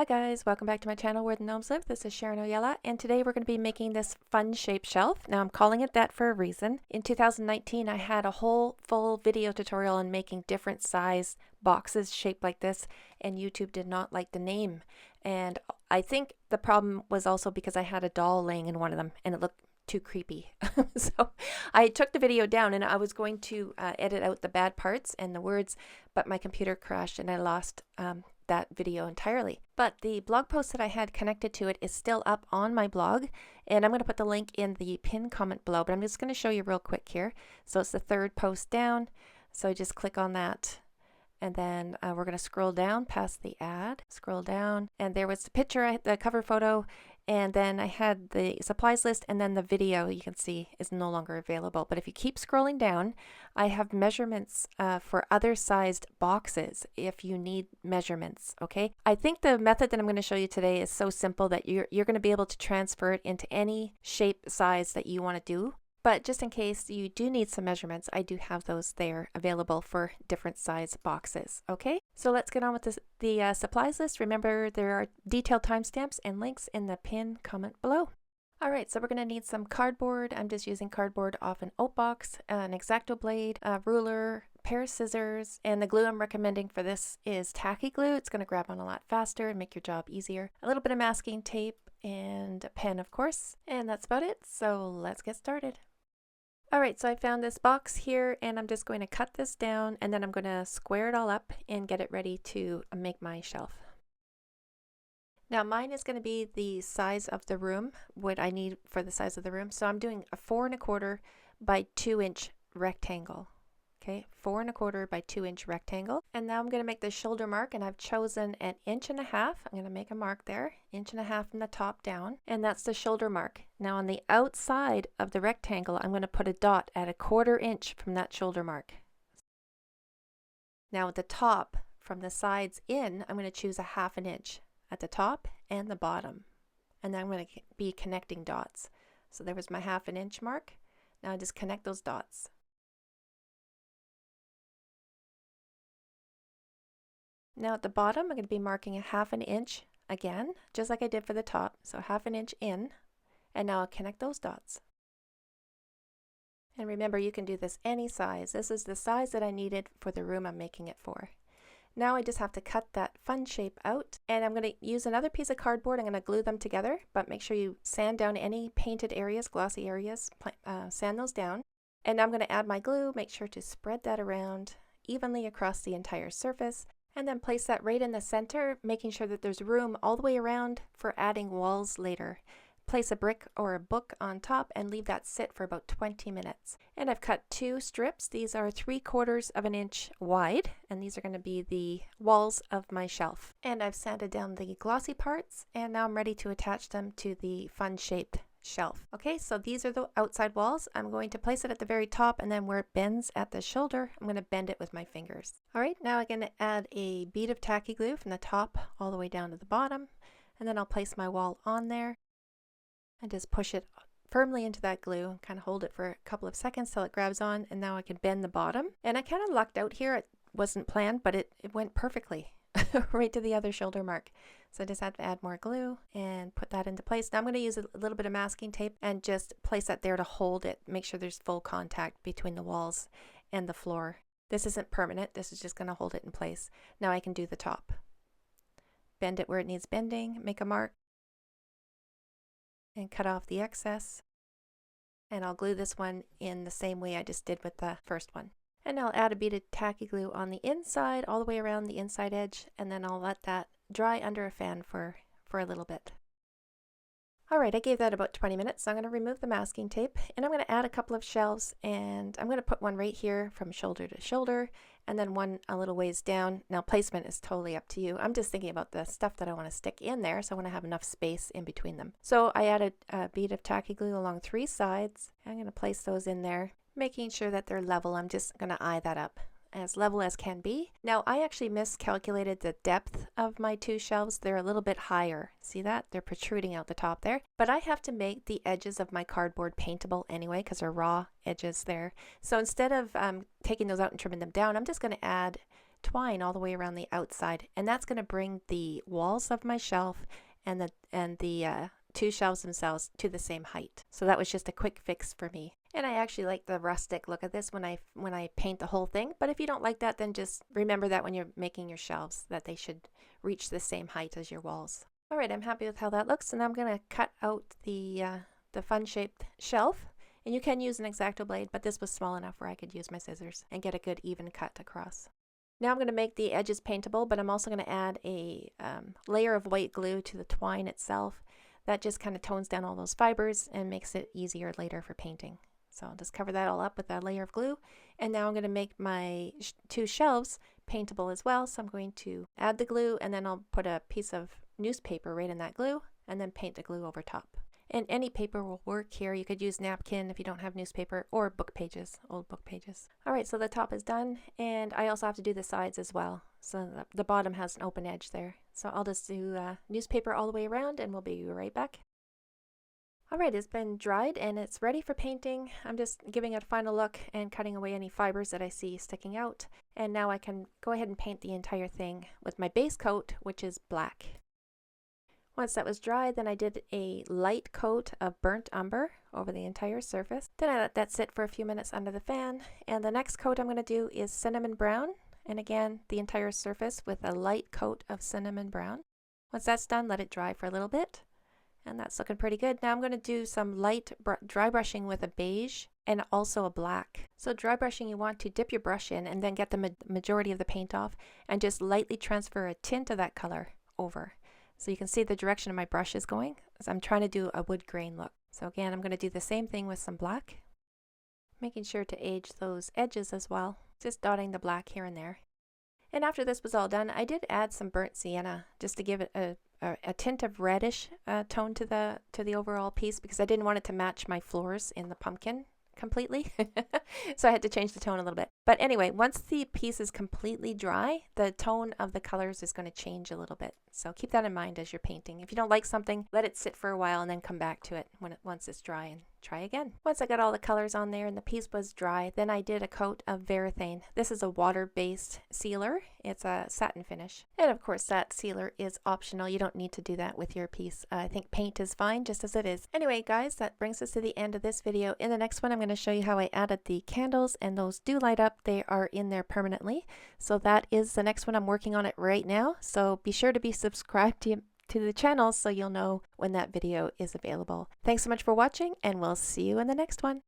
Hi guys, welcome back to my channel where the gnomes live. This is Sharon Oyella, and today we're going to be making this fun shape shelf. Now I'm calling it that for a reason. In 2019 I had a whole full video tutorial on making different size boxes shaped like this, and YouTube did not like the name. And I think the problem was also because I had a doll laying in one of them and it looked too creepy. So I took the video down and I was going to edit out the bad parts and the words, but my computer crashed and I lost that video entirely. But the blog post that I had connected to it is still up on my blog, and I'm going to put the link in the pinned comment below, but I'm just going to show you real quick here. So it's the third post down, so just click on that. And then we're going to scroll down past the ad, scroll down, and there was the picture, the cover photo, and then I had the supplies list, and then the video you can see is no longer available. But if you keep scrolling down, I have measurements for other sized boxes if you need measurements, okay? I think the method that I'm going to show you today is so simple that you're going to be able to transfer it into any shape size that you want to do. But just in case you do need some measurements, I do have those there available for different size boxes. Okay, so let's get on with the supplies list. Remember, there are detailed timestamps and links in the pinned comment below. Alright, so we're going to need some cardboard. I'm just using cardboard off an oat box, an X-Acto blade, a ruler, a pair of scissors, and the glue I'm recommending for this is tacky glue. It's going to grab on a lot faster and make your job easier. A little bit of masking tape and a pen, of course, and that's about it. So let's get started. Alright, so I found this box here and I'm just going to cut this down and then I'm going to square it all up and get it ready to make my shelf. Now mine is going to be the size of the room, what I need for the size of the room. So I'm doing a 4 1/4 by 2 inch rectangle. Okay, 4 1/4 by 2 inch rectangle. And now I'm going to make the shoulder mark, and I've chosen 1.5 inches. I'm going to make a mark there, 1.5 inches from the top down, and that's the shoulder mark. Now on the outside of the rectangle, I'm going to put a dot at 1/4 inch from that shoulder mark. Now at the top, from the sides in, I'm going to choose 1/2 inch at the top and the bottom. And then I'm going to be connecting dots. So there was my 1/2 inch mark. Now I just connect those dots. Now at the bottom, I'm going to be marking 1/2 inch again, just like I did for the top. So 1/2 inch in, and now I'll connect those dots. And remember, you can do this any size. This is the size that I needed for the room I'm making it for. Now I just have to cut that fun shape out, and I'm going to use another piece of cardboard. I'm going to glue them together, but make sure you sand down any painted areas, glossy areas, sand those down. And now I'm going to add my glue, make sure to spread that around evenly across the entire surface. And then place that right in the center, making sure that there's room all the way around for adding walls later. Place a brick or a book on top and leave that sit for about 20 minutes. And I've cut 2 strips. These are 3/4 of an inch wide, and these are going to be the walls of my shelf. And I've sanded down the glossy parts, and now I'm ready to attach them to the fun shaped shelf. Okay, so these are the outside walls. I'm going to place it at the very top, and then where it bends at the shoulder, I'm going to bend it with my fingers. Alright, now I'm going to add a bead of tacky glue from the top all the way down to the bottom, and then I'll place my wall on there and just push it firmly into that glue and kind of hold it for a couple of seconds till it grabs on, and now I can bend the bottom. And I kind of lucked out here. It wasn't planned, but it went perfectly right to the other shoulder mark. So I just had to add more glue and put that into place. Now I'm going to use a little bit of masking tape and just place that there to hold it. Make sure there's full contact between the walls and the floor. This isn't permanent. This is just going to hold it in place. Now I can do the top. Bend it where it needs bending, make a mark, and cut off the excess. And I'll glue this one in the same way I just did with the first one. And I'll add a bead of tacky glue on the inside, all the way around the inside edge, and then I'll let that dry under a fan for a little bit. Alright, I gave that about 20 minutes, so I'm going to remove the masking tape, and I'm going to add a couple of shelves, and I'm going to put one right here from shoulder to shoulder, and then one a little ways down. Now placement is totally up to you. I'm just thinking about the stuff that I want to stick in there, so I want to have enough space in between them. So I added a bead of tacky glue along 3 sides. I'm going to place those in there, making sure that they're level. I'm just going to eye that up as level as can be. Now I actually miscalculated the depth of my 2 shelves. They're a little bit higher. See that? They're protruding out the top there. But I have to make the edges of my cardboard paintable anyway because they're raw edges there. So instead of taking those out and trimming them down, I'm just going to add twine all the way around the outside, and that's going to bring the walls of my shelf and the two shelves themselves to the same height. So that was just a quick fix for me. And I actually like the rustic look of this when I paint the whole thing. But if you don't like that, then just remember that when you're making your shelves, that they should reach the same height as your walls. All right, I'm happy with how that looks, and I'm going to cut out the fun-shaped shelf. And you can use an X-Acto blade, but this was small enough where I could use my scissors and get a good even cut across. Now I'm going to make the edges paintable, but I'm also going to add a layer of white glue to the twine itself. That just kind of tones down all those fibers and makes it easier later for painting. So I'll just cover that all up with that layer of glue. And now I'm going to make my two shelves paintable as well. So I'm going to add the glue, and then I'll put a piece of newspaper right in that glue and then paint the glue over top. And any paper will work here. You could use napkin if you don't have newspaper, or book pages, old book pages. All right, so the top is done, and I also have to do the sides as well. So the bottom has an open edge there. So I'll just do newspaper all the way around, and we'll be right back. All right, it's been dried and it's ready for painting. I'm just giving it a final look and cutting away any fibers that I see sticking out. And now I can go ahead and paint the entire thing with my base coat, which is black. Once that was dry, then I did a light coat of burnt umber over the entire surface. Then I let that sit for a few minutes under the fan. And the next coat I'm going to do is cinnamon brown. And again, the entire surface with a light coat of cinnamon brown. Once that's done, let it dry for a little bit. And that's looking pretty good. Now I'm going to do some light dry brushing with a beige and also a black. So dry brushing, you want to dip your brush in and then get the majority of the paint off and just lightly transfer a tint of that color over. So you can see the direction of my brush is going, as I'm trying to do a wood grain look. So again, I'm going to do the same thing with some black, making sure to age those edges as well, just dotting the black here and there. And after this was all done, I did add some burnt sienna just to give it a tint of reddish tone to the overall piece, because I didn't want it to match my floors in the pumpkin completely. So I had to change the tone a little bit. But anyway, once the piece is completely dry, the tone of the colors is going to change a little bit. So keep that in mind as you're painting. If you don't like something, let it sit for a while and then come back to it once it's dry and try again. Once I got all the colors on there and the piece was dry, then I did a coat of Varathane. This is a water-based sealer. It's a satin finish. And of course that sealer is optional. You don't need to do that with your piece. I think paint is fine just as it is. Anyway guys, that brings us to the end of this video. In the next one I'm going to show you how I added the candles, and those do light up. They are in there permanently. So that is the next one. I'm working on it right now. So be sure to be subscribed to the channel so you'll know when that video is available. Thanks so much for watching, and we'll see you in the next one.